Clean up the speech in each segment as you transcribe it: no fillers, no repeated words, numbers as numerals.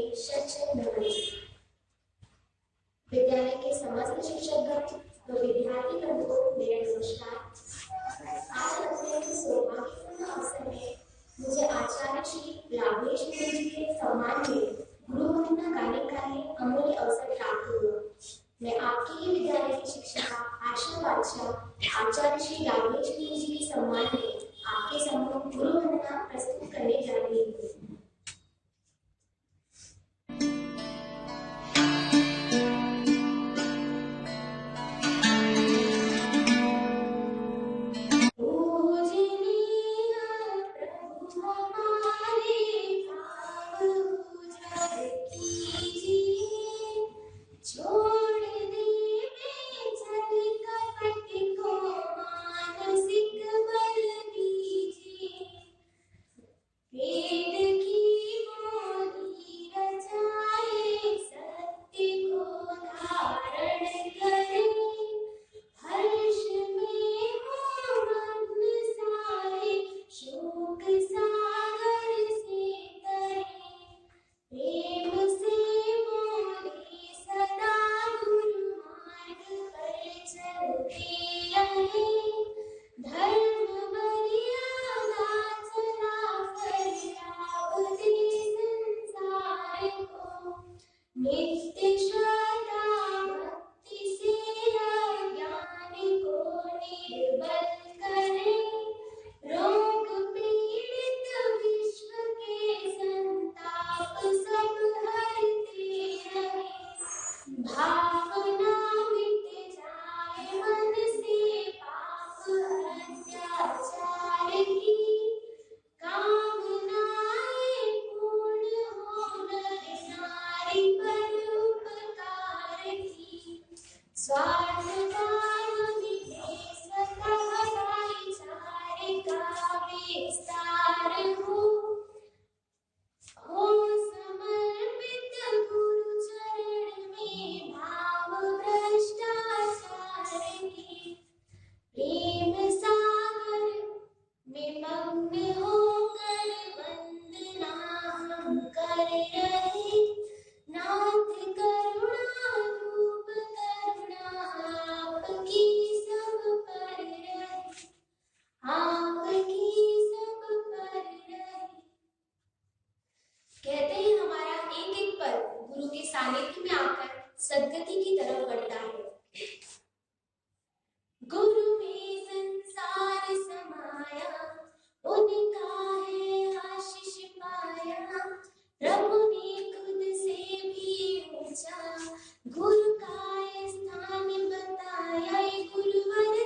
में शत नमन। विद्यालय के समस्त शिक्षकगण व विद्यार्थीगण को मेरा नमस्कार। आज अत्यंत सौभाग्यपूर्ण अवसर है मुझे आचार्य श्री लाभेश जी के सम्मान में गुरु वंदना गाने का ही अमूल्य अवसर प्राप्त हुआ। मैं आपकी ही विद्यालय की शिक्षिका आशा बादशाह आचार्य श्री लाभेश जी के सम्मान में आपके सम्मुख गुरु वंदना प्रस्तुत करने जा रही हूँ। सानिध्य में आकर सद्गति की तरफ बढ़ता है। गुरु में संसार समाया, उनका है आशीष पाया। प्रभु ने खुद से भी ऊंचा गुरु का स्थान बताया। गुरुवर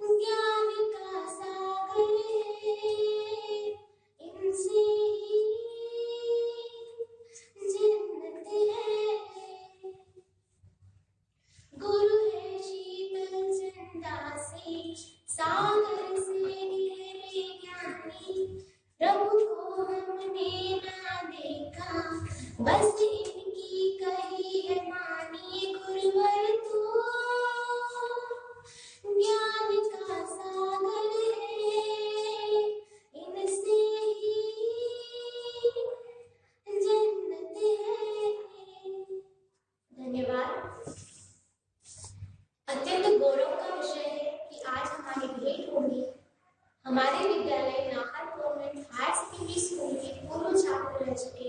तो ज्ञान का सागर है, इनसे सागर से गहरे ज्ञानी। प्रभु को हमने ना देखा, बस इनकी कही है मानी। गुरुवर तो ज्ञान का सागर है, इनसे ही जन्नत है। धन्यवाद। अत्यंत गौरव का विषय है कि आज हमारी भेंट होगी हमारे विद्यालय Nahar government higher secondary school के पूर्व छात्र रह चुके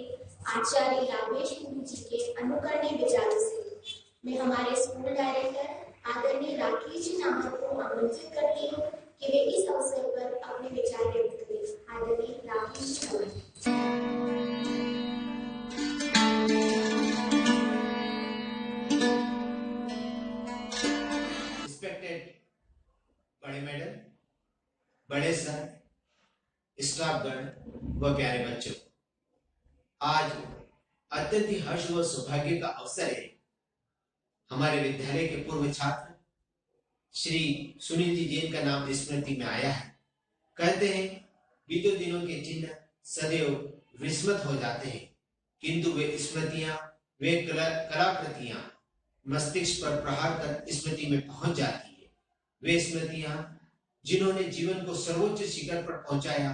आचार्य लाभेश जी के अनुकरणीय विचारों से। मैं हमारे स्कूल डायरेक्टर आदरणीय राकेश जी नाहर को आमंत्रित करती हूँ कि वे इस अवसर पर अपने विचार व्यक्त करें। आदरणीय राकेश जी। बड़े मैडम, बड़े सर, स्टाफगण व प्यारे बच्चों, आज अत्यंत ही हर्ष व सौभाग्य का अवसर है। हमारे विद्यालय के पूर्व छात्र श्री सुनील जी जैन का नाम स्मृति में आया है। कहते हैं बीते दिनों के चिन्ह सदैव विस्मृत हो जाते हैं, किंतु वे स्मृतियां, वे कलाकृतियां मस्तिष्क पर प्रहार कर स्मृति में पहुंच जाती है। वे स्मृतियां जिन्होंने जीवन को सर्वोच्च शिखर पर पहुंचाया,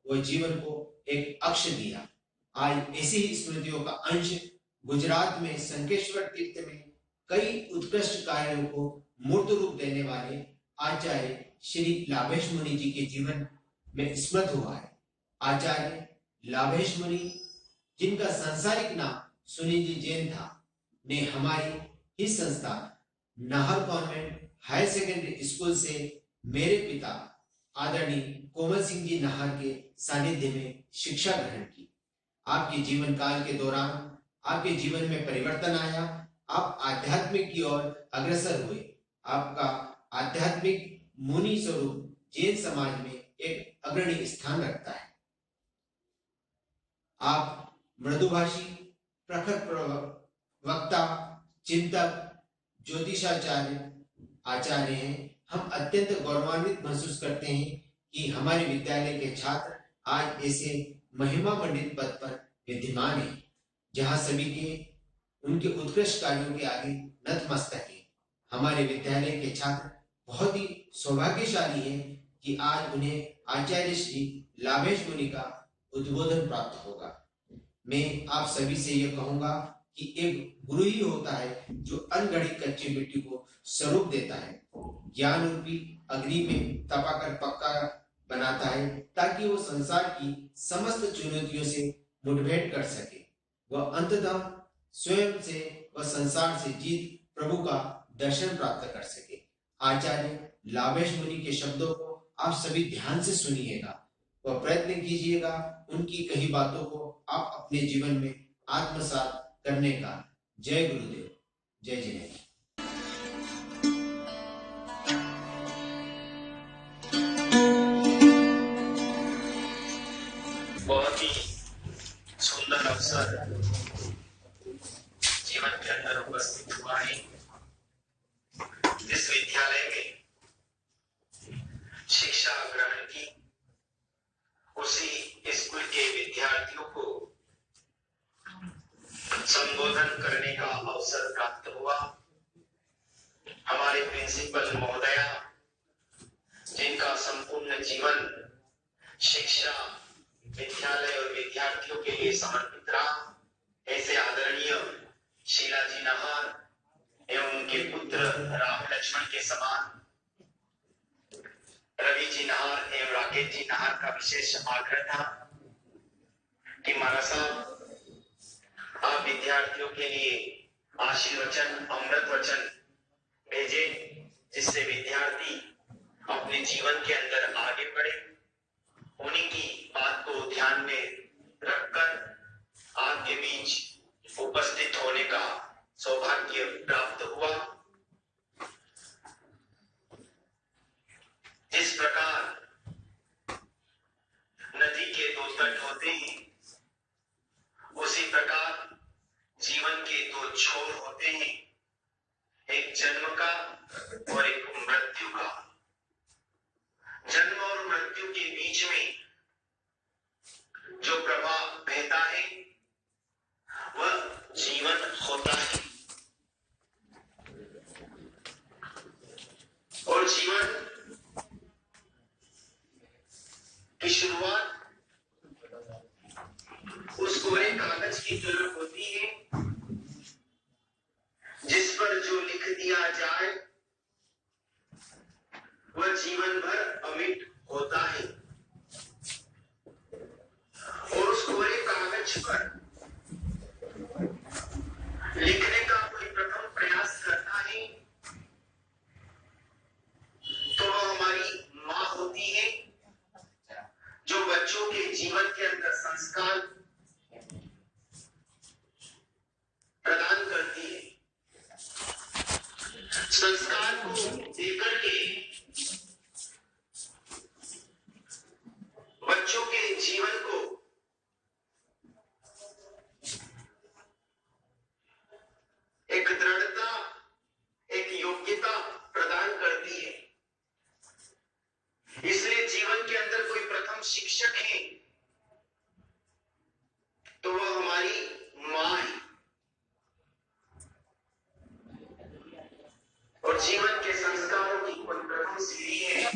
वह जीवन को एक अक्ष दिया। आज ऐसी ही स्मृतियों का अंश गुजरात में संकेश्वर तीर्थ में कई उत्कृष्ट कार्यों को मूर्त रूप देने वाले आचार्य श्री लाभेश मुनि जी के जीवन में स्मृत हुआ है। आचार्य लाभेश मुनि, जिनका सांसारिक नाम सुनीति जैन था, ने हमारी ही संस्था Nahar convent higher secondary school से मेरे पिता आदरणीय कोमल सिंह जी नाहर के सानिध्य में शिक्षा ग्रहण की। आपके जीवन काल के दौरान आपके जीवन में परिवर्तन आया, आप आध्यात्मिक की ओर अग्रसर हुए। आपका आध्यात्मिक मुनि स्वरूप जैन समाज में एक अग्रणी स्थान रखता है। आप मृदुभाषी, प्रखर वक्ता, चिंतक, ज्योतिषाचार्य आचार्य हैं। हम अत्यंत गौरवान्वित महसूस करते हैं कि हमारे विद्यालय के छात्र आज ऐसे महिमा मंडित पद पर विद्यमान हैं, जहां सभी के उनके उत्कृष्ट कार्यों के आगे नतमस्तक हैं। हमारे विद्यालय के छात्र बहुत ही सौभाग्यशाली हैं कि आज उन्हें आचार्य श्री लाभेश मुनि का उद्बोधन प्राप्त होगा। मैं आप सभी से यह कहूंगा कि एक गुरु ही होता है जो अनगढ़ी कच्ची मिट्टी को स्वरूप देता है, ज्ञान रूपी अग्नि में तपाकर पक्का बनाता है, ताकि वो संसार की समस्त चुनौतियों से मुठभेड़ कर सके। वह अंततः स्वयं से व संसार से जीत प्रभु का दर्शन प्राप्त कर सके। आचार्य लाभेश मुनि के शब्दों को आप सभी ध्यान से सुनिएगा व प्रयत्न कीजिएगा उनकी कही बातों को आप अपने जीवन में आत्मसात करने का। जय गुरुदेव, जय जिनेन्द्र। बहुत ही सुंदर अवसर जीवन के अंदर उपस्थित हुआ है। इस विद्यालय में शिक्षा ग्रहण की, उसी स्कूल के विद्यार्थियों को संबोधन करने का अवसर प्राप्त हुआ। हमारे प्रिंसिपल महोदया, जिनका संपूर्ण जीवन शिक्षा, विद्यालय और विद्यार्थियों के लिए समर्पित रहा, ऐसे आदरणीय शीलाजी नाहर एवं उनके पुत्र राम लक्ष्मण के समान रवि जी नाहर एवं राकेश जी नाहर का विशेष आग्रह था कि महाराज साहब, आप विद्यार्थियों के लिए आशीर्वचन, अमृत वचन भेजे, जिससे विद्यार्थी अपने जीवन के अंदर आगे बढ़े। उन्हीं की बात को ध्यान में रखकर आपके बीच उपस्थित होने का सौभाग्य प्राप्त हुआ। जिस प्रकार नदी के दो तट होते हैं, उसी प्रकार जीवन के दो छोर होते हैं, एक जन्म का और एक मृत्यु का। जन्म और मृत्यु के बीच में जो प्रवाह बहता है वह जीवन होता है। और जीवन की शुरुआत उस कोरे कागज की तरह होती है, जिस पर जो लिख दिया जाए वह जीवन भर अमिट होता है। और उस कोरे कागज पर लिखने का कोई प्रथम प्रयास करता है तो वह हमारी माँ होती है, जो बच्चों के जीवन के अंदर संस्कार प्रदान करती है। संस्कार को देकर के बच्चों के जीवन को एक दृढ़ता, एक योग्यता प्रदान करती है। इसलिए जीवन के अंदर कोई प्रथम शिक्षक है तो वह हमारी माँ है। और जीवन के संस्कारों की कोई प्रथम सीढ़ी है